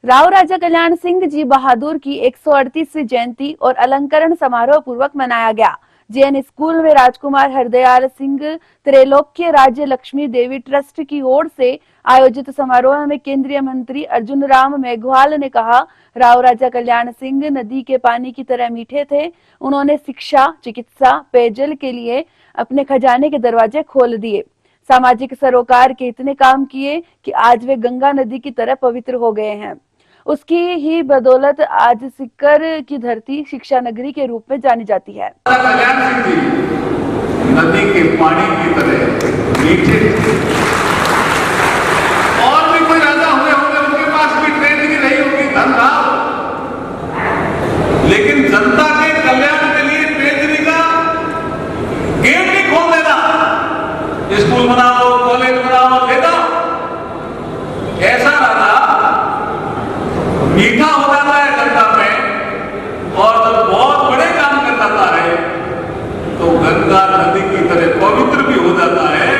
राव राजा कल्याण सिंह जी बहादुर की 138वीं जयंती और अलंकरण समारोह पूर्वक मनाया गया। जैन स्कूल में राजकुमार हरदयाल सिंह त्रैलोक्य राज्य लक्ष्मी देवी ट्रस्ट की ओर से आयोजित समारोह में केंद्रीय मंत्री अर्जुन राम मेघवाल ने कहा, राव राजा कल्याण सिंह नदी के पानी की तरह मीठे थे। उन्होंने शिक्षा, चिकित्सा, पेयजल के लिए अपने खजाने के दरवाजे खोल दिए। सामाजिक सरोकार के इतने काम किए कि आज वे गंगा नदी की तरह पवित्र हो गए हैं। उसकी ही बदौलत आज सिक्कर की धरती शिक्षा नगरी के रूप में जानी जाती है। कल्याण सिंह जी नदी के पानी की तरह मीठे, और भी कोई राजा हुए होंगे, उनके पास भी ट्रेनिंग रही होगी, धन था, लेकिन जनता के कल्याण के लिए ट्रेनिंग का गेट नहीं खोल देना, स्कूल बनाओ, कॉलेज बनाओ, दे दो। ऐसा राजा मीठा हो जाता है जनता में, और जब बहुत बड़े काम कर जाता है तो गंगा नदी की तरह पवित्र भी हो जाता है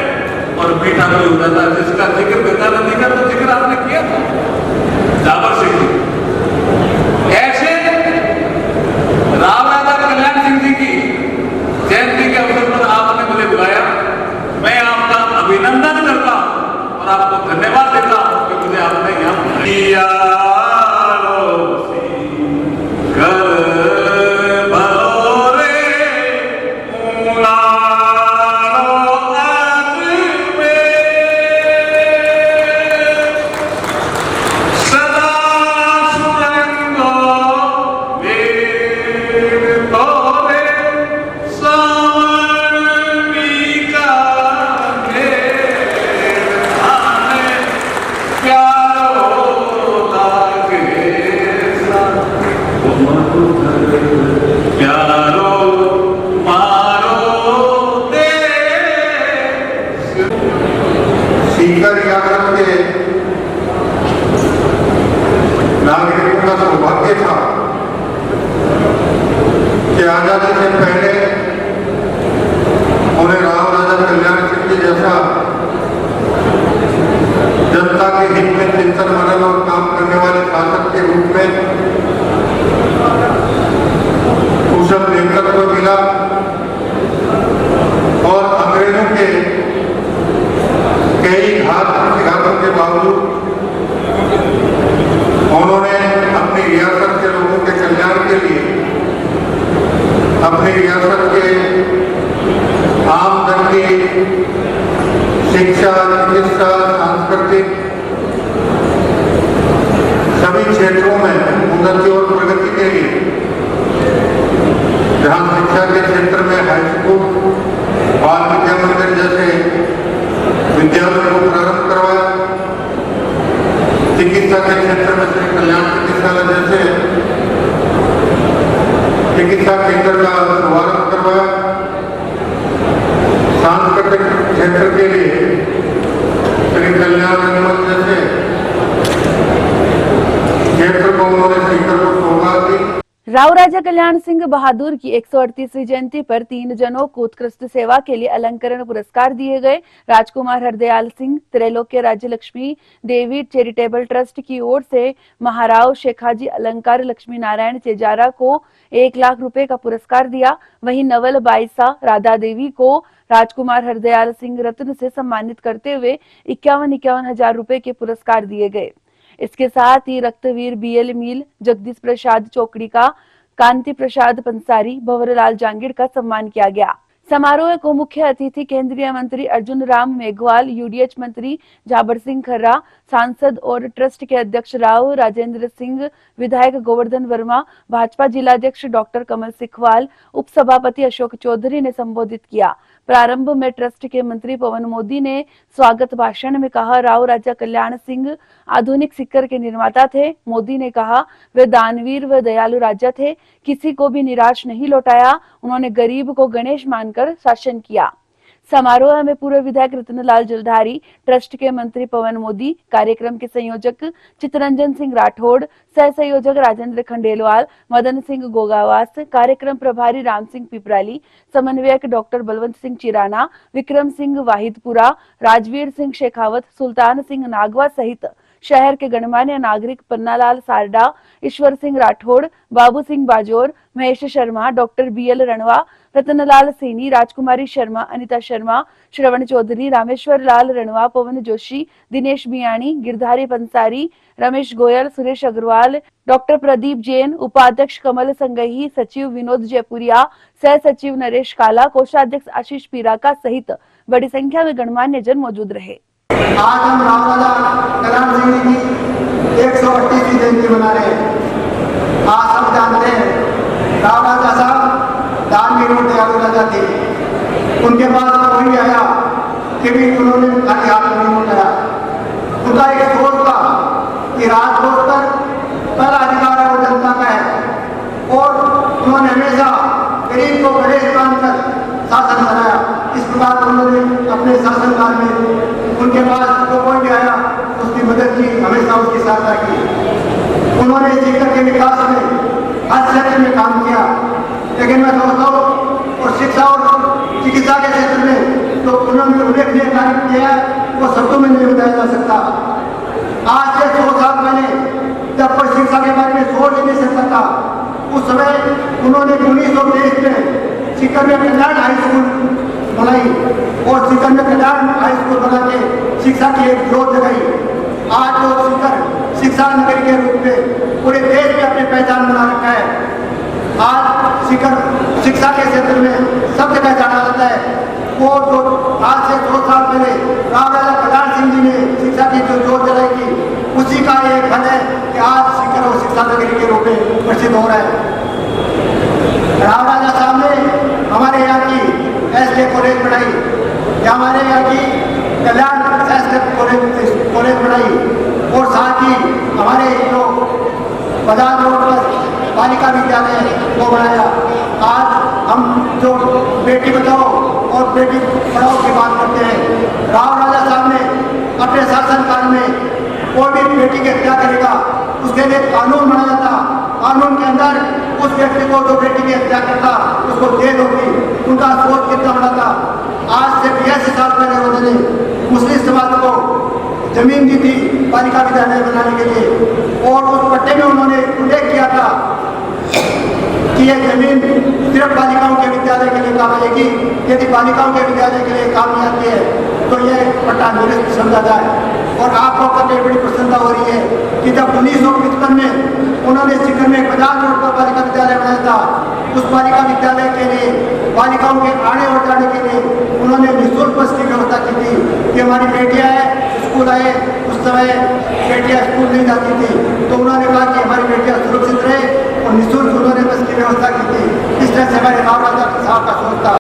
और मीठा भी हो जाता है। जिसका जिक्र गंगा नदी का तो जिक्र आपने किया था, जाबर सिंह जी। ऐसे राव राजा कल्याण सिंह जी की जयंती के अवसर पर आपने मुझे बुलाया, मैं आपका अभिनंदन करता हूं और आपको धन्यवाद देता हूं कि मुझे आपने यहाँ बुलाया। नागरिकों का सौभाग्य था कि आजादी से पहले उन्हें राव राजा कल्याण सिंह जी जैसा जनता के हित में चिंतन मनन और काम करने वाले शासक के रूप में कुशल नेतृत्व मिला, और अंग्रेजों के कई घातों के बावजूद उन्होंने अपनी रियासत के लोगों के कल्याण के लिए, अपनी रियासत के आमजन की शिक्षा, चिकित्सा, सांस्कृतिक सभी क्षेत्रों में उन्नति और प्रगति के लिए, जहां शिक्षा के क्षेत्र में हाई स्कूल, बाल विद्या मंदिर जैसे विद्यालयों को प्रारंभ करवाया, चिकित्सा के क्षेत्र में श्री कल्याण चिकित्सालय जैसे चिकित्सा केंद्र का शुभारंभ करवाया, सांस्कृतिक क्षेत्र के लिए श्री कल्याण रंगमंच जैसे क्षेत्र को उन्होंने शिखर को सौगात दी। राव राजा कल्याण सिंह बहादुर की 138वीं जयंती पर 3 जनों को उत्कृष्ट सेवा के लिए अलंकरण पुरस्कार दिए गए। राजकुमार हरदयाल सिंह त्रैलोक्य राज्य लक्ष्मी देवी चैरिटेबल ट्रस्ट की ओर से महाराव शेखाजी अलंकार लक्ष्मी नारायण चेजारा को 1 लाख रुपए का पुरस्कार दिया। वहीं नवल बाईसा राधा देवी को राजकुमार हरदयाल सिंह रत्न से सम्मानित करते हुए 51 हजार रुपए के पुरस्कार दिए गए। इसके साथ ही रक्तवीर BL मील, जगदीश प्रसाद चौकड़ी का, कांति प्रसाद पंसारी, भंवरलाल जांगिड़ का सम्मान किया गया। समारोह को मुख्य अतिथि केंद्रीय मंत्री अर्जुन राम मेघवाल, UDH मंत्री जाबर सिंह खर्रा, सांसद और ट्रस्ट के अध्यक्ष राव राजेंद्र सिंह, विधायक गोवर्धन वर्मा, भाजपा जिलाध्यक्ष डॉक्टर कमल सिखवाल, उप सभापति अशोक चौधरी ने संबोधित किया। प्रारंभ में ट्रस्ट के मंत्री पवन मोदी ने स्वागत भाषण में कहा, राव राजा कल्याण सिंह आधुनिक सिक्कर के निर्माता थे। मोदी ने कहा, वे दानवीर व दयालु राजा थे, किसी को भी निराश नहीं लौटाया। उन्होंने गरीब को गणेश मानकर शासन किया। समारोह में पूर्व विधायक रतनलाल जलधारी, ट्रस्ट के मंत्री पवन मोदी, कार्यक्रम के संयोजक चितरंजन सिंह राठौड़, सह संयोजक राजेंद्र खंडेलवाल, मदन सिंह गोगावास, कार्यक्रम प्रभारी राम सिंह पिपराली, समन्वयक डॉक्टर बलवंत सिंह चिराना, विक्रम सिंह वाहिदपुरा, राजवीर सिंह शेखावत, सुल्तान सिंह नागवा सहित शहर के गणमान्य नागरिक पन्नालाल सारडा, ईश्वर सिंह राठौड़, बाबू सिंह बाजोर, महेश शर्मा, डॉक्टर BL रणवा, रतनलाल सैनी, राजकुमारी शर्मा, अनिता शर्मा, श्रवण चौधरी, रामेश्वर लाल रणवा, पवन जोशी, दिनेश मियाणी, गिरधारी पंसारी, रमेश गोयल, सुरेश अग्रवाल, डॉक्टर प्रदीप जैन, उपाध्यक्ष कमल संगही, सचिव विनोद जयपुरिया, सह सचिव नरेश काला, कोषाध्यक्ष आशीष पीराका सहित बड़ी संख्या में गणमान्य जन मौजूद रहे। आज हम राव राजा कल्याण सिंह जी की 138वीं जयंती मना रहे हैं। आज सब जानते हैं राव राजा साहब दानवीर और दयालु राजा थे। उनके पास कोई भी आया कि भी उन्होंने खाली हाथ नहीं उठाया। उनका एक सोच था कि राजकोट पर पहला अधिकार है वो जनता का है और उन्होंने हमेशा गरीब को गणेश मानकर शासन बनाया। इस प्रकार उन्होंने अपने शासनकाल में उनके पास जो कोई भी आया उसकी मदद की, हमेशा उसकी सहायता की। उन्होंने शिक्षा के विकास में हर क्षेत्र में काम किया। लेकिन मैं समझता हूँ और शिक्षा और चिकित्सा के क्षेत्र में जो उन्होंने उल्लेखनीय कार्य किया है वो शब्दों में नहीं बताया जा सकता। आज से 100 साल पहले जब कोई शिक्षा के बारे में सोच नहीं सकता था, उस समय उन्होंने 1923 में सीकर में कल्याण हाई स्कूल बनाई और सीकर में कल्याण हाई स्कूल बना के शिक्षा की एक जोत जगाई। आज वो सीकर शिक्षा नगरी के रूप में पूरे देश में अपनी पहचान बना रखा है। आज सीकर शिक्षा के क्षेत्र में सब जगह जाना जाता है। वो जो आज से 2 साल पहले राव राजा कल्याण सिंह जी ने शिक्षा की जो जोत जलाई थी, उसी का ये फल है कि आज सीकर और शिक्षा नगरी के रूप में प्रसिद्ध हो रहा है। राव राजा साहब ने हमारे यहाँ की SK कॉलेज बनाई, या हमारे यहाँ की कल्याण SK कॉलेज बनाई और साथ ही हमारे जो बाजार रोड पर बालिका विद्यालय वो बनाया। आज हम जो बेटी बचाओ और बेटी पढ़ाओ की बात करते हैं, राव राजा साहब ने अपने शासनकाल में कोई भी बेटी की हत्या करेगा उसके लिए कानून बनाया था। कानून के अंदर उस व्यक्ति को जो बेटी की हत्या करता उसको जेल होगी। उनका सोच कितना बड़ा था। आज से 82 साल पहले उन्होंने मुस्लिम समाज को जमीन दी थी बालिका विद्यालय बनाने के लिए और उस पट्टे में उन्होंने उल्लेख किया था कि यह जमीन सिर्फ बालिकाओं के विद्यालय के लिए काम आएगी। यदि बालिकाओं के विद्यालय के लिए काम नहीं आती है तो यह पट्टा निरस्त समझा जाए। और आपको करके बड़ी प्रसन्नता हो रही है कि जब 1955 में उन्होंने सीकर में 50 रोड पर बालिका विद्यालय बनाया था, उस बालिका विद्यालय के लिए बालिकाओं के आने और जाने के लिए उन्होंने निःशुल्क बस की व्यवस्था की थी कि हमारी बेटियां हैं स्कूल आए। उस समय बेटियां स्कूल नहीं जाती थी तो उन्होंने कहा कि हमारी बेटियां सुरक्षित रहे और निःशुल्क उन्होंने बस की व्यवस्था की थी। इस तरह से हमारे राव राजा साहब का सोच था।